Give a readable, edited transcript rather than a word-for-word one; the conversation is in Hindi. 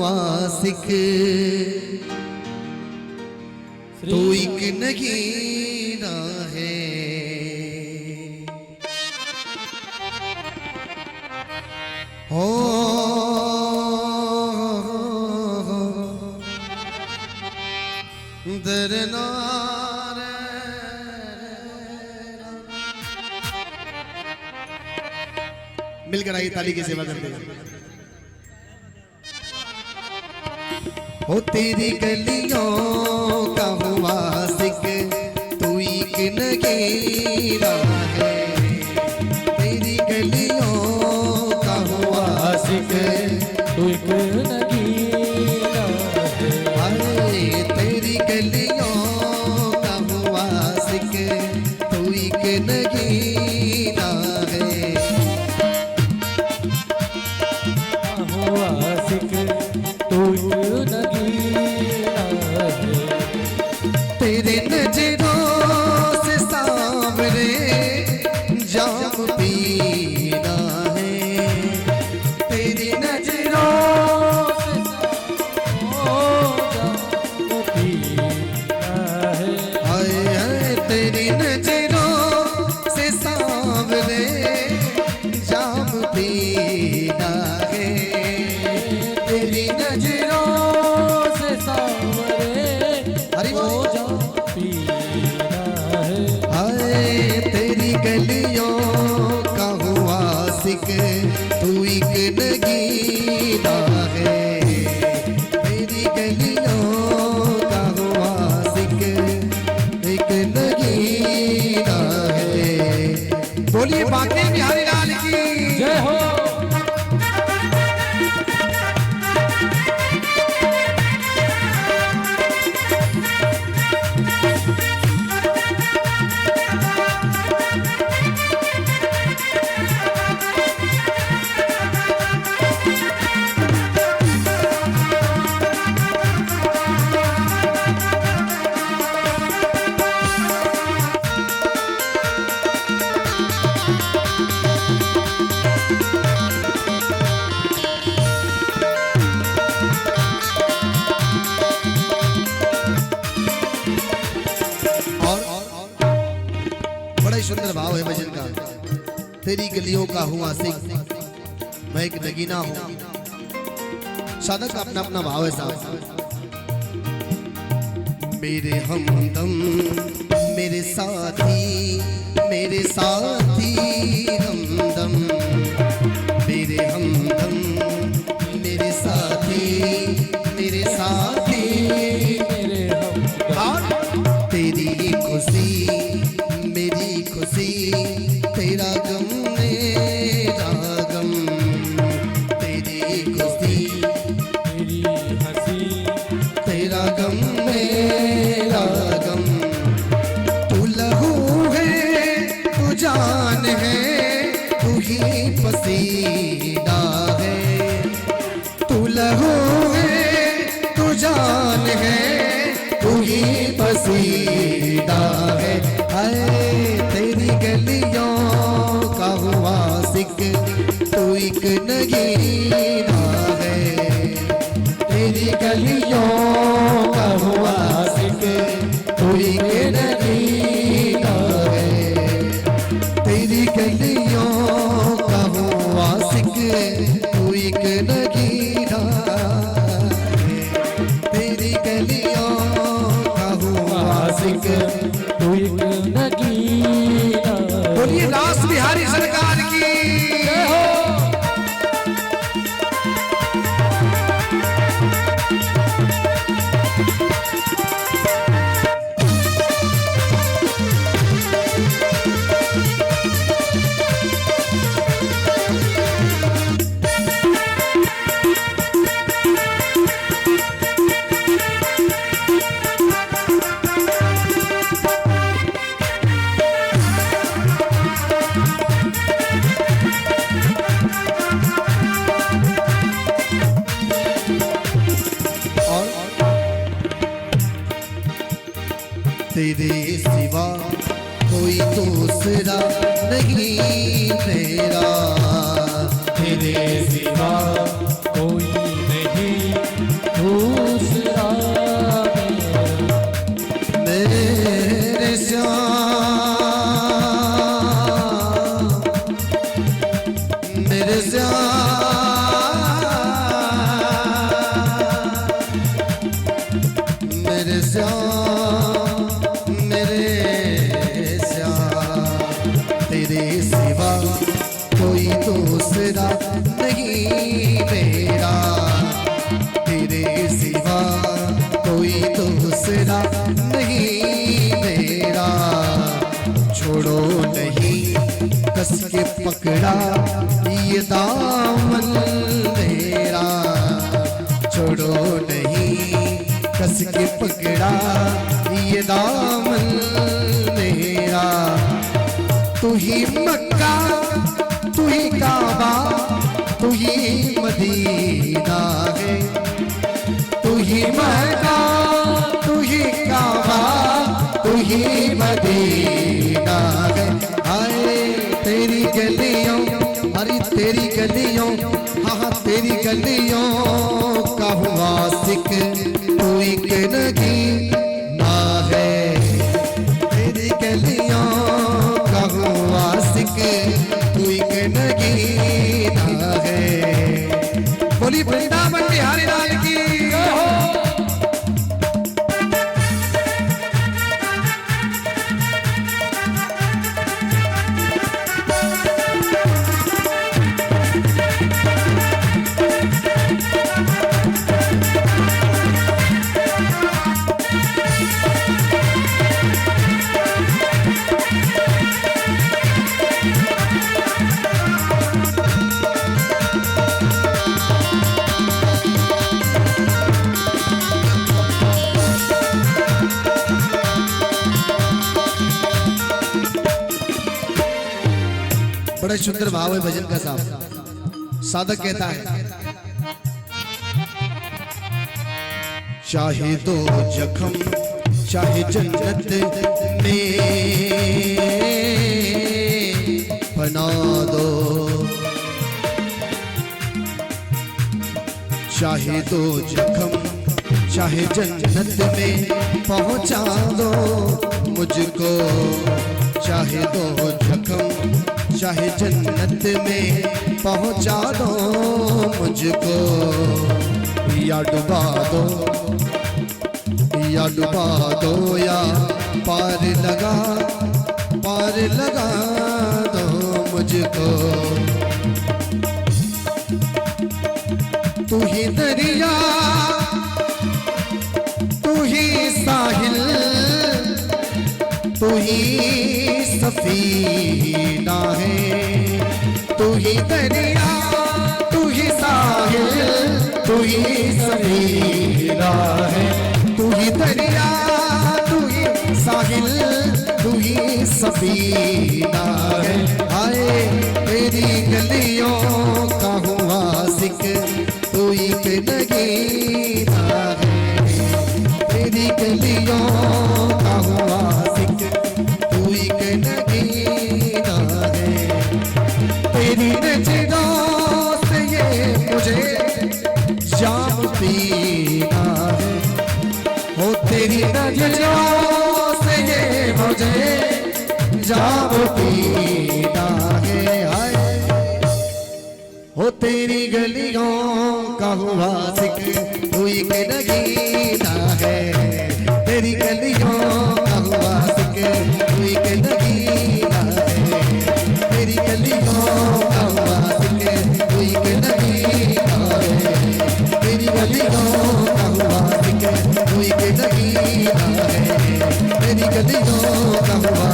आशिक तू एक नगीना है। हो दरनार मिलकर आइए, ताली की सेवा करते हैं। हो तेरी गलियों का हुआ आशिक तू एक नगीना है। तेरी गलियों का हुआ आशिक तू एक नगीना है। अरे तेरी गलियों का हुआ आशिक तू एक नगीना है। हुआ आशिक तू एक नगीना है। तेरे नजरों से सामने जाम पीना है। तेरी नजरों से जाम पीना है। हाय हाय तेरी नजरों से सामने जाम पीना है। तेरी नजरों से सावरे हरि हो बोल। जाम पीना है। हाय तेरी गलियों का हुआ आशिक तू एक नगीना है। तेरी गलियों का हुआ आशिक एक नगीना है। बोलिए बांके बिहारी लाल की जय हो। बड़ा ही सुंदर भाव है भजन का। तेरी गलियों का हूँ आशिक मैं एक नगीना हूँ। साधक का अपना अपना भाव है साहब। मेरे हमदम मेरे साथी हमदम मेरे हमदम मेरे साथी मेरे हम तेरी खुशी मेरी खुशी तेरा गम मेरा गम। तेरी खुशी मेरी हंसी तेरा गम मेरा गम। तू लहू है तू जान है तू ही पसीना है। तू लहू है तू जान है तू ही पसीना है। हाय तेरी गलियों का हुआ आशिक तू एक नगीना है। तेरी गलियों का हुआ आशिक तू एक नगीना है। तेरी गलियों का हुआ आशिक तू एक नगीना है। तेरी गलियों का हुआ आशिक तू एक नगीना। बोलिए दास बिहारी सरकार की जय हो। तेरे सिवा कोई दूसरा नहीं तेरा। तेरे सिवा कोई नहीं पकड़ा ये दामन मेरा, छोड़ो नहीं कस के पकड़ा ये दामन मेरा। तू ही मक्का तू ही काबा तू ही मदीना है, तू ही मक्का तू ही काबा तू ही मदीना है। आए तेरी गलियों, अरे तेरी गलियों, हाँ हाँ तेरी गलियों का हुआ सिक, तू एक नगीना है। तेरी गलियों का हुआ सिक, तू एक नगीना है। बोली वृंदावन बिहारी लाल की जय हो। बड़ा सुंदर भाव है भजन का साहब। साधक कहता है, चाहे दो जख्म चाहे जन्नत में बना दो, चाहे दो जख्म चाहे जन्नत में पहुंचा दो मुझको, चाहे दो जख्म चाहे जन्नत में पहुंचा दो मुझको। या डुबा दो या डुबा दो या पार लगा दो मुझको। तू ही दरिया तू ही साहिल तू ही सफीना है, तू ही दरिया तू ही साहिल तू ही सफीना है। तू ही दरिया तू ही साहिल तू ही सफीना है। आए तेरी गलियों का हुआ सिक, तू एक नगीना है। तेरी गलियों का हुआ सिक, तू एक नगीना है। तेरी नजरों से ये मुझे जाम पीना है, हो तेरी नजरों से ये मुझे जाम पीना है। आए हो तेरी गलियों का हुआ सिक, तू एक नगीना है। तेरी गलियों का हुआ सिक, तू एक नगीना है। तेरी गलियों का हुआ सिक, तू एक नगीना है। तेरी गलियों का हुआ सिक, तू एक नगीना है। तेरी गलियों का हुआ